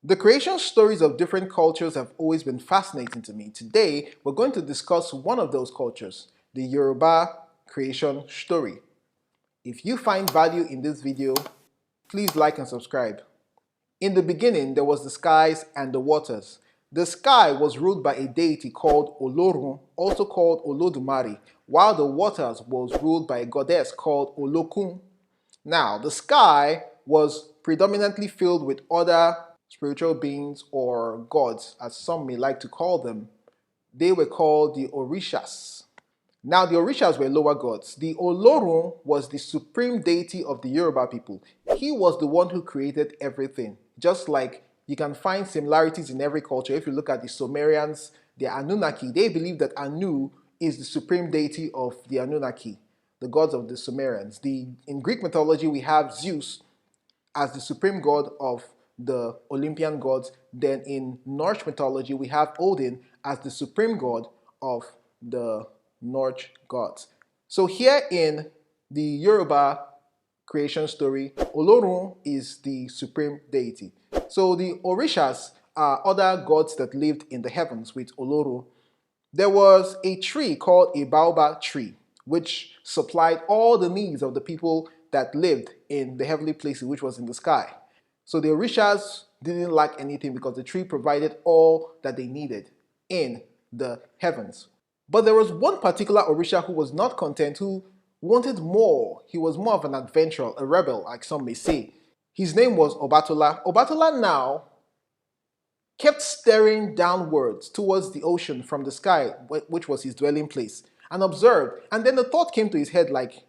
The creation stories of different cultures have always been fascinating to me. Today, we're going to discuss one of those cultures, the Yoruba creation story. If you find value in this video, please like and subscribe. In the beginning, there was the skies and the waters. The sky was ruled by a deity called Olorun, also called Olodumare, while the waters was ruled by a goddess called Olokun. Now, the sky was predominantly filled with other spiritual beings or gods, as some may like to call them. They were called the Orishas. Now, the Orishas were lower gods. The Olorun was the supreme deity of the Yoruba people. He was the one who created everything. Just like you can find similarities in every culture. If you look at the Sumerians, the Anunnaki, they believe that Anu is the supreme deity of the Anunnaki, the gods of the Sumerians. In Greek mythology, we have Zeus as the supreme god of the Olympian gods. Then in Norse mythology, we have Odin as the supreme god of the Norse gods. So here in the Yoruba creation story, Olorun is the supreme deity. So the Orishas are other gods that lived in the heavens with Olorun. There was a tree called a baobab tree, which supplied all the needs of the people that lived in the heavenly places, which was in the sky. So the Orishas didn't lack anything because the tree provided all that they needed in the heavens. But there was one particular Orisha who was not content, who wanted more. He was more of an adventurer, a rebel, like some may say. His name was Obatola. Obatola now kept staring downwards towards the ocean from the sky, which was his dwelling place, and observed. And then the thought came to his head like,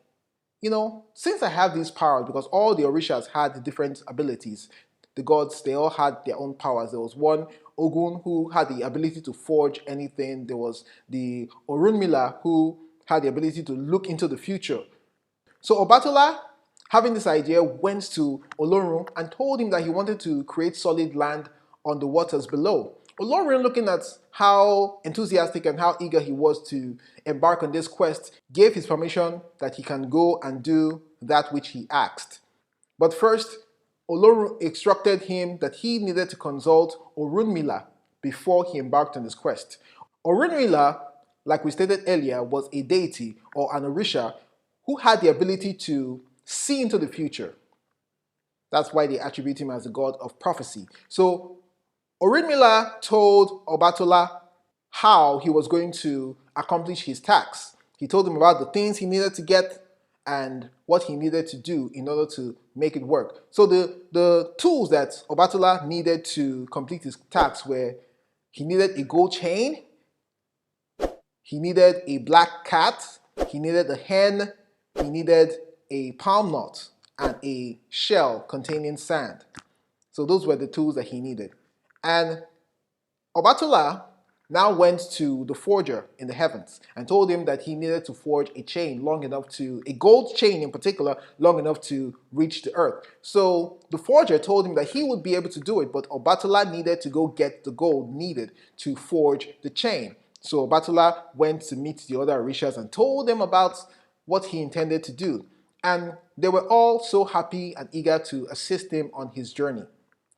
since I have these powers, because all the Orishas had different abilities, the gods, they all had their own powers. There was one Ogun who had the ability to forge anything. There was the Orunmila who had the ability to look into the future. So Obatola, having this idea, went to Olorun and told him that he wanted to create solid land on the waters below. Olorun, looking at how enthusiastic and how eager he was to embark on this quest, gave his permission that he can go and do that which he asked. But first, Olorun instructed him that he needed to consult Orunmila before he embarked on his quest. Orunmila, like we stated earlier, was a deity or an Orisha who had the ability to see into the future. That's why they attribute him as the god of prophecy. So Orunmila told Obatola how he was going to accomplish his tasks. He told him about the things he needed to get and what he needed to do in order to make it work. So the tools that Obatola needed to complete his tasks were, he needed a gold chain, he needed a black cat, he needed a hen, he needed a palm nut, and a shell containing sand. So those were the tools that he needed. And Obatola now went to the forger in the heavens and told him that he needed to forge a chain long enough to, a gold chain in particular, long enough to reach the earth. So the forger told him that he would be able to do it, but Obatola needed to go get the gold needed to forge the chain. So Obatola went to meet the other Orishas and told them about what he intended to do. And they were all so happy and eager to assist him on his journey.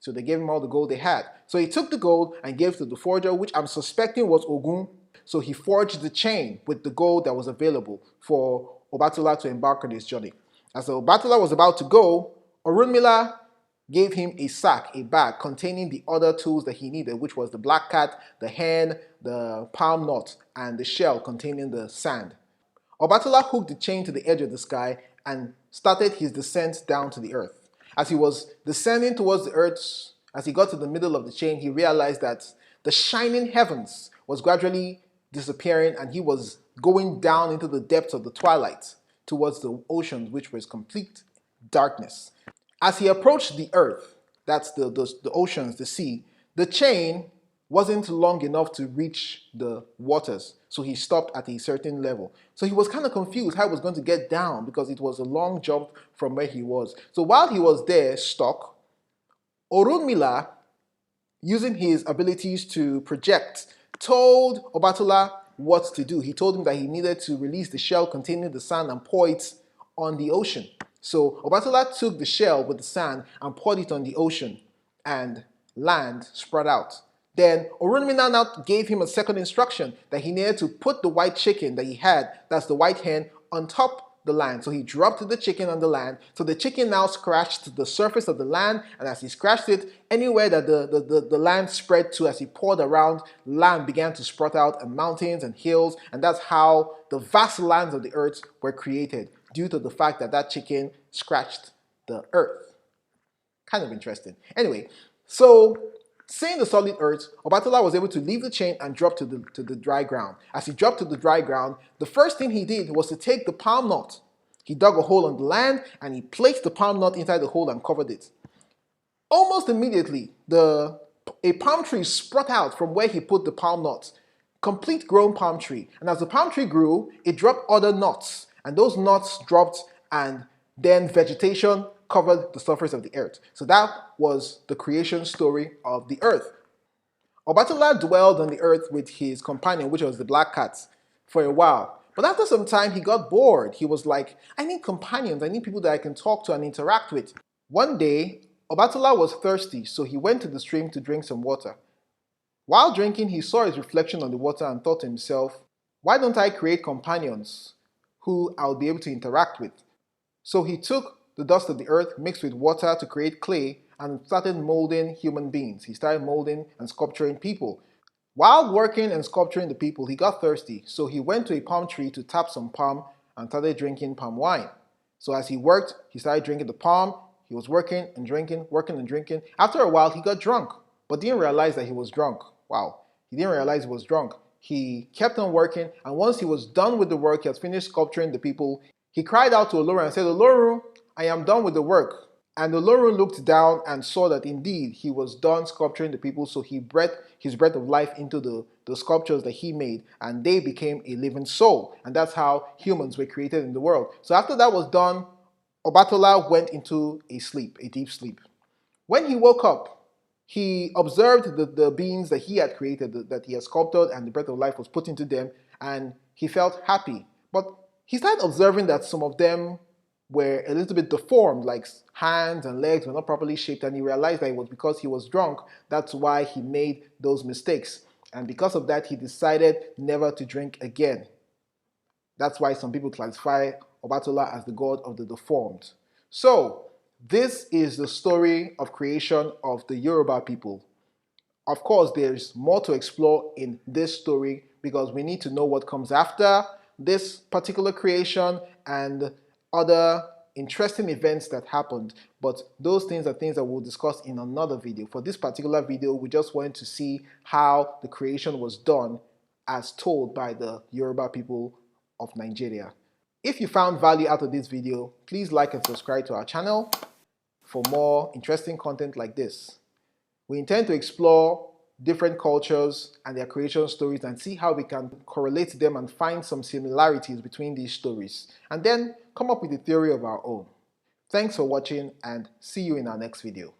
So they gave him all the gold they had. So he took the gold and gave to the forger, which I'm suspecting was Ogun. So he forged the chain with the gold that was available for Obatola to embark on his journey. As Obatola was about to go, Orunmila gave him a sack, a bag, containing the other tools that he needed, which was the black cat, the hen, the palm nut, and the shell containing the sand. Obatola hooked the chain to the edge of the sky and started his descent down to the earth. As he was descending towards the earth, as he got to the middle of the chain, he realized that the shining heavens was gradually disappearing and he was going down into the depths of the twilight towards the oceans, which was complete darkness. As he approached the earth, that's the oceans, the sea, the chain wasn't long enough to reach the waters. So he stopped at a certain level. So he was kind of confused how he was going to get down because it was a long jump from where he was. So while he was there stuck, Orunmila, using his abilities to project, told Obatola what to do. He told him that he needed to release the shell containing the sand and pour it on the ocean. So Obatola took the shell with the sand and poured it on the ocean. And land spread out. Then Orunmila now gave him a second instruction that he needed to put the white chicken that he had, that's the white hen, on top the land. So he dropped the chicken on the land. So the chicken now scratched the surface of the land, and as he scratched it, anywhere that the land spread to, as he poured around, land began to sprout out, and mountains and hills, and that's how the vast lands of the earth were created, due to the fact that that chicken scratched the earth. Kind of interesting. Anyway, so seeing the solid earth, Obatala was able to leave the chain and drop to the dry ground. As he dropped to the dry ground, the first thing he did was to take the palm nut. He dug a hole in the land and he placed the palm nut inside the hole and covered it. Almost immediately, a palm tree sprout out from where he put the palm nuts. Complete grown palm tree. And as the palm tree grew, it dropped other nuts. And those nuts dropped, and then vegetation covered the surface of the earth. So that was the creation story of the earth. Obatala dwelled on the earth with his companion, which was the black cat, for a while. But after some time, he got bored. He was like, I need companions. I need people that I can talk to and interact with. One day, Obatala was thirsty, so he went to the stream to drink some water. While drinking, he saw his reflection on the water and thought to himself, why don't I create companions who I'll be able to interact with? So he took the dust of the earth mixed with water to create clay and started molding human beings. He started molding and sculpturing people. While working and sculpturing the people, he got thirsty, so he went to a palm tree to tap some palm and started drinking palm wine. So as he worked, he started drinking the palm. He was working and drinking, working and drinking. After a while, he got drunk, but didn't realize that he was drunk. Wow, he didn't realize he was drunk. He kept on working, and once he was done with the work, he had finished sculpturing the people, he cried out to Oloru and said, Oloru, I am done with the work. And Oloru looked down and saw that indeed he was done sculpturing the people, so he breathed his breath of life into the sculptures that he made, and they became a living soul. And that's how humans were created in the world. So after that was done, Obatola went into a sleep, a deep sleep. When he woke up, he observed the beings that he had created, that he had sculpted, and the breath of life was put into them, and he felt happy. But he started observing that some of them were a little bit deformed, like hands and legs were not properly shaped, and he realized that it was because he was drunk. That's why he made those mistakes. And because of that, he decided never to drink again. That's why some people classify Obatola as the god of the deformed. So, this is the story of creation of the Yoruba people. Of course, there's more to explore in this story because we need to know what comes after this particular creation and other interesting events that happened. But those things are things that we'll discuss in another video. For this particular video, we just wanted to see how the creation was done as told by the Yoruba people of Nigeria. If you found value out of this video, please like and subscribe to our channel for more interesting content like this. We intend to explore different cultures and their creation stories and see how we can correlate them and find some similarities between these stories, and then come up with a theory of our own. Thanks for watching and see you in our next video.